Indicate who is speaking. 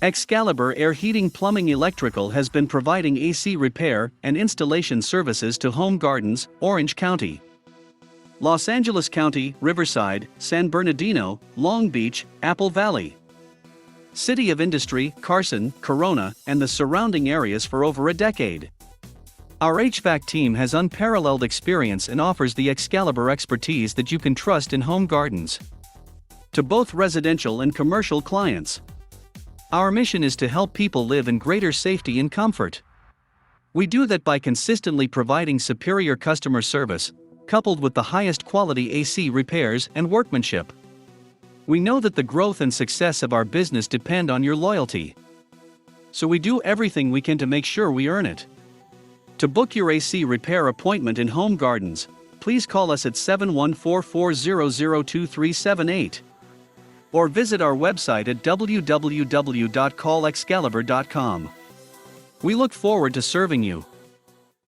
Speaker 1: Excalibur Air Heating Plumbing Electrical has been providing AC repair and installation services to home gardens, Orange County, Los Angeles County, Riverside, San Bernardino, Long Beach, Apple Valley, City of Industry, Carson, Corona, and the surrounding areas for over a decade. Our HVAC team has unparalleled experience and offers the Excalibur expertise that you can trust in home gardens. To both residential and commercial clients, our mission is to help people live in greater safety and comfort. We do that by consistently providing superior customer service, coupled with the highest quality AC repairs and workmanship. We know that the growth and success of our business depend on your loyalty, so we do everything we can to make sure we earn it. To book your AC repair appointment in home gardens, please call us at 714-400-2378 or visit our website at www.callexcalibur.com. We look forward to serving you.